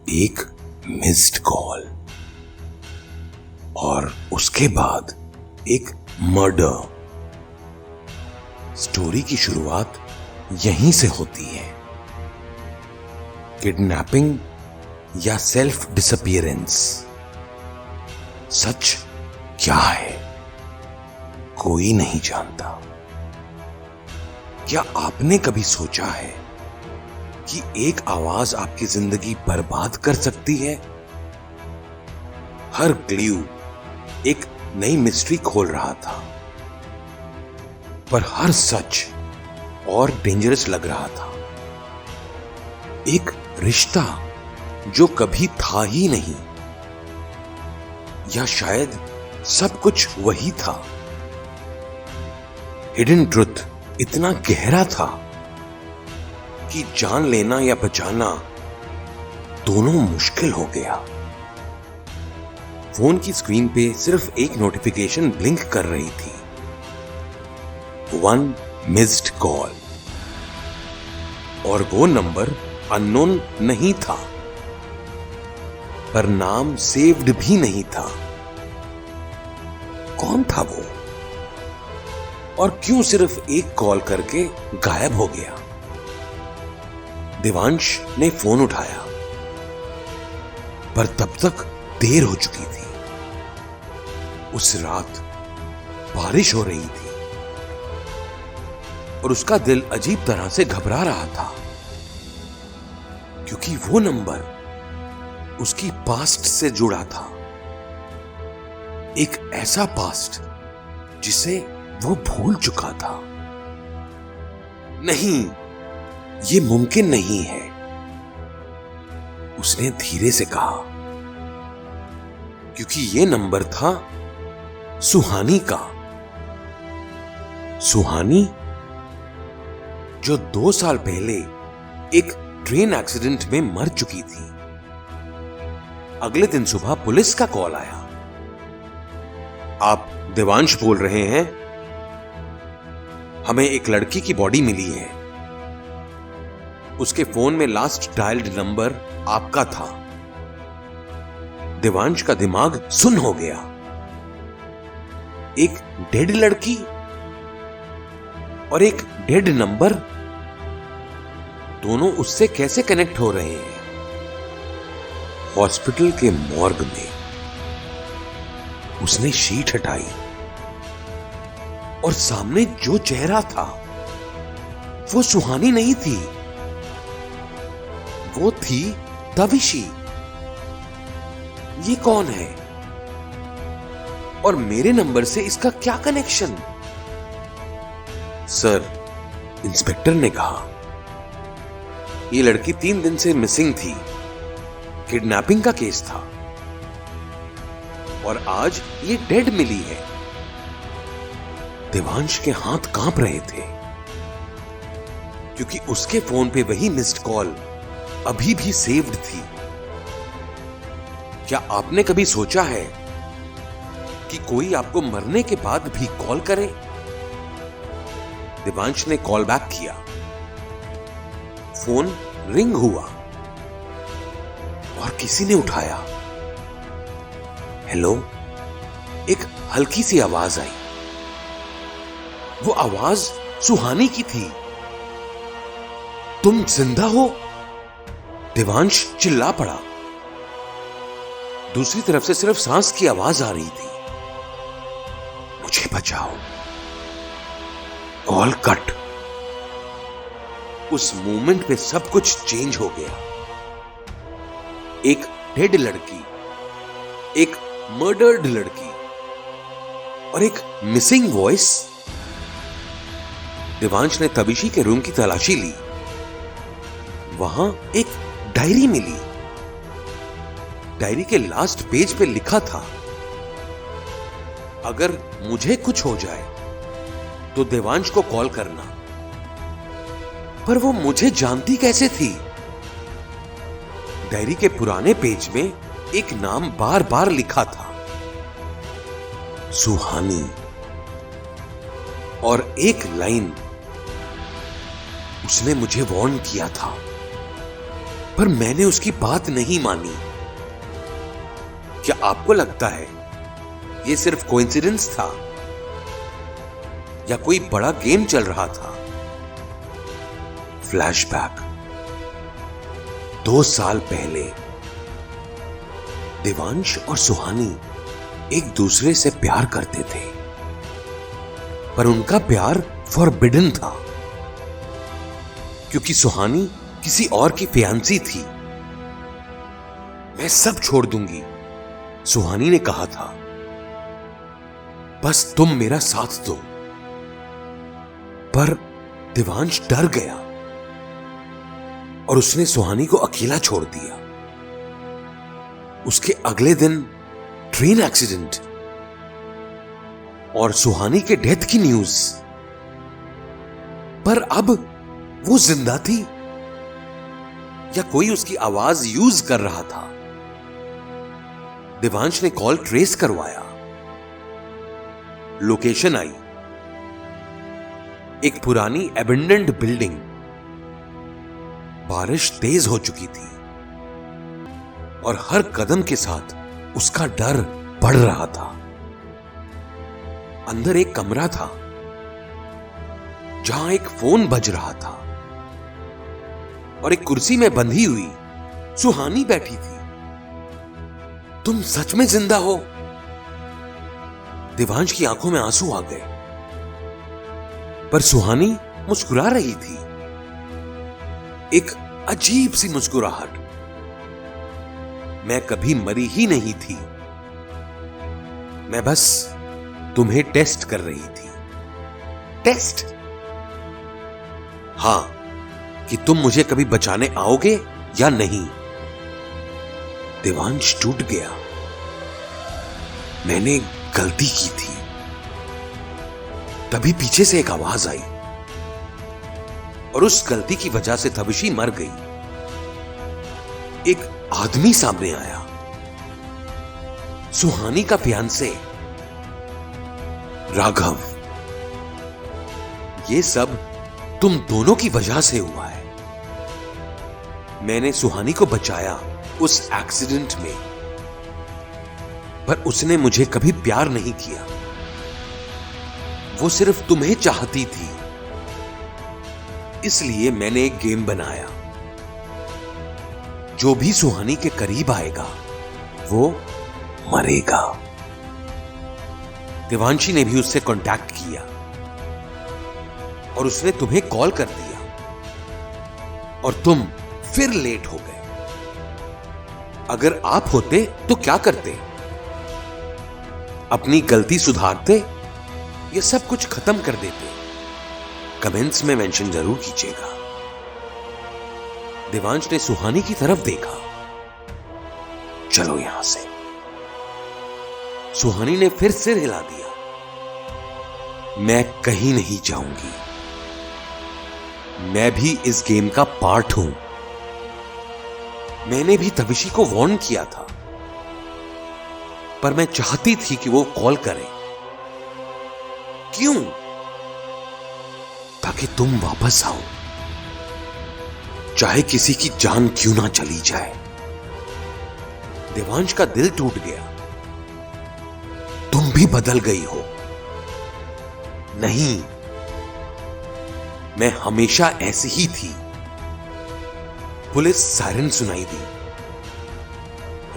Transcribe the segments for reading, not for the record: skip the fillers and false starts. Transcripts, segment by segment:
एक missed call और उसके बाद एक मर्डर। स्टोरी की शुरुआत यहीं से होती है। किडनैपिंग या सेल्फ डिसअपीयरेंस, सच क्या है कोई नहीं जानता। क्या आपने कभी सोचा है कि एक आवाज आपकी जिंदगी बर्बाद कर सकती है? हर क्ल्यू एक नई मिस्ट्री खोल रहा था, पर हर सच और डेंजरस लग रहा था। एक रिश्ता जो कभी था ही नहीं, या शायद सब कुछ वही था। हिडन ट्रुथ इतना गहरा था कि जान लेना या बचाना दोनों मुश्किल हो गया। फोन की स्क्रीन पे सिर्फ एक नोटिफिकेशन ब्लिंक कर रही थी, 1 मिस्ड कॉल, और वो नंबर अननोन नहीं था, पर नाम सेव्ड भी नहीं था। कौन था वो, और क्यों सिर्फ एक कॉल करके गायब हो गया? देवांश ने फोन उठाया, पर तब तक देर हो चुकी थी। उस रात बारिश हो रही थी और उसका दिल अजीब तरह से घबरा रहा था, क्योंकि वो नंबर उसकी पास्ट से जुड़ा था। एक ऐसा पास्ट जिसे वो भूल चुका था। नहीं, ये मुमकिन नहीं है, उसने धीरे से कहा, क्योंकि ये नंबर था सुहानी का। सुहानी जो 2 साल पहले एक ट्रेन एक्सीडेंट में मर चुकी थी। अगले दिन सुबह पुलिस का कॉल आया। आप देवांश बोल रहे हैं? हमें एक लड़की की बॉडी मिली है। उसके फोन में लास्ट डायल्ड नंबर आपका था। देवांश का दिमाग सुन्न हो गया। एक डेड लड़की और एक डेड नंबर, दोनों उससे कैसे कनेक्ट हो रहे हैं? हॉस्पिटल के मॉर्ग में उसने शीट हटाई और सामने जो चेहरा था वो सुहानी नहीं थी, वो थी तविशी। ये कौन है और मेरे नंबर से इसका क्या कनेक्शन? सर, इंस्पेक्टर ने कहा, ये लड़की 3 दिन से मिसिंग थी। किडनैपिंग का केस था और आज ये डेड मिली है। देवांश के हाथ कांप रहे थे, क्योंकि उसके फोन पे वही मिस्ड कॉल अभी भी सेव्ड थी। क्या आपने कभी सोचा है कि कोई आपको मरने के बाद भी कॉल करे? देवांश ने कॉल बैक किया। फोन रिंग हुआ और किसी ने उठाया। हेलो, एक हल्की सी आवाज आई। वो आवाज सुहानी की थी। तुम जिंदा हो? देवांश चिल्ला पड़ा। दूसरी तरफ से सिर्फ सांस की आवाज आ रही थी। मुझे बचाओ। Call cut. उस मोमेंट पे सब कुछ चेंज हो गया। एक डेड लड़की, एक मर्डर्ड लड़की और एक मिसिंग वॉइस। देवांश ने तविशी के रूम की तलाशी ली। वहां एक डायरी मिली। डायरी के लास्ट पेज पे लिखा था, अगर मुझे कुछ हो जाए तो देवांश को कॉल करना। पर वो मुझे जानती कैसे थी? डायरी के पुराने पेज में एक नाम बार बार लिखा था, सुहानी, और एक लाइन, उसने मुझे वार्न किया था पर मैंने उसकी बात नहीं मानी। क्या आपको लगता है यह सिर्फ कोइंसिडेंस था या कोई बड़ा गेम चल रहा था? फ्लैशबैक। 2 साल पहले देवांश और सुहानी एक दूसरे से प्यार करते थे, पर उनका प्यार फॉरबिडन था क्योंकि सुहानी किसी और की फियांसी थी। मैं सब छोड़ दूंगी, सुहानी ने कहा था, बस तुम मेरा साथ दो। पर देवांश डर गया और उसने सुहानी को अकेला छोड़ दिया। उसके अगले दिन ट्रेन एक्सीडेंट और सुहानी के डेथ की न्यूज। पर अब वो जिंदा थी या कोई उसकी आवाज यूज कर रहा था? देवांश ने कॉल ट्रेस करवाया। लोकेशन आई, एक पुरानी एबेंडन्ड बिल्डिंग। बारिश तेज हो चुकी थी और हर कदम के साथ उसका डर बढ़ रहा था। अंदर एक कमरा था जहां एक फोन बज रहा था और एक कुर्सी में बंधी हुई सुहानी बैठी थी। तुम सच में जिंदा हो? देवांश की आंखों में आंसू आ गए, पर सुहानी मुस्कुरा रही थी, एक अजीब सी मुस्कुराहट। मैं कभी मरी ही नहीं थी, मैं बस तुम्हें टेस्ट कर रही थी। टेस्ट? हां, कि तुम मुझे कभी बचाने आओगे या नहीं। देवांश टूट गया। मैंने गलती की थी। तभी पीछे से एक आवाज आई और उस गलती की वजह से तविशी मर गई। एक आदमी सामने आया, सुहानी का फियांसे राघव। ये सब तुम दोनों की वजह से हुआ है। मैंने सुहानी को बचाया उस एक्सीडेंट में, पर उसने मुझे कभी प्यार नहीं किया। वो सिर्फ तुम्हें चाहती थी, इसलिए मैंने एक गेम बनाया। जो भी सुहानी के करीब आएगा वो मरेगा। देवांशी ने भी उससे कांटेक्ट किया और उसने तुम्हें कॉल कर दिया और तुम फिर लेट हो गए। अगर आप होते तो क्या करते? अपनी गलती सुधारते या सब कुछ खत्म कर देते? कमेंट्स में मेंशन जरूर कीजिएगा। देवांश ने सुहानी की तरफ देखा। चलो यहां से। सुहानी ने फिर सिर हिला दिया। मैं कहीं नहीं जाऊंगी। मैं भी इस गेम का पार्ट हूं। मैंने भी तविशी को वार्न किया था, पर मैं चाहती थी कि वो कॉल करे। क्यों? ताकि तुम वापस आओ, चाहे किसी की जान क्यों ना चली जाए। देवांश का दिल टूट गया। तुम भी बदल गई हो। नहीं, मैं हमेशा ऐसी ही थी। पुलिस सायरन सुनाई दी।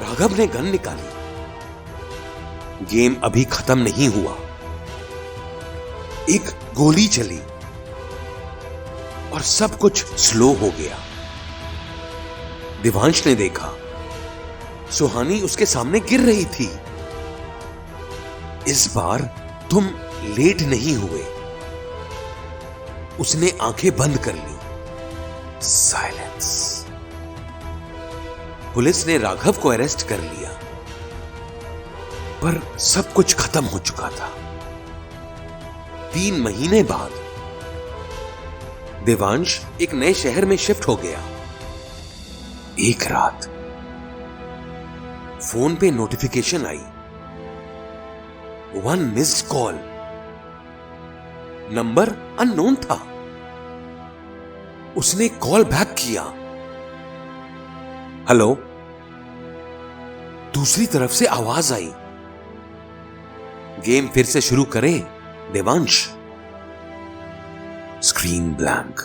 राघव ने गन निकाली। गेम अभी खत्म नहीं हुआ। एक गोली चली और सब कुछ स्लो हो गया। देवांश ने देखा सुहानी उसके सामने गिर रही थी। इस बार तुम लेट नहीं हुए। उसने आंखें बंद कर ली। साइलेंस। पुलिस ने राघव को अरेस्ट कर लिया, पर सब कुछ खत्म हो चुका था। 3 महीने बाद देवांश एक नए शहर में शिफ्ट हो गया। एक रात फोन पे नोटिफिकेशन आई। 1 मिस्ड कॉल। नंबर अननोन था। उसने कॉल बैक किया। हेलो। दूसरी तरफ से आवाज आई, गेम फिर से शुरू करें देवांश। Screen blank.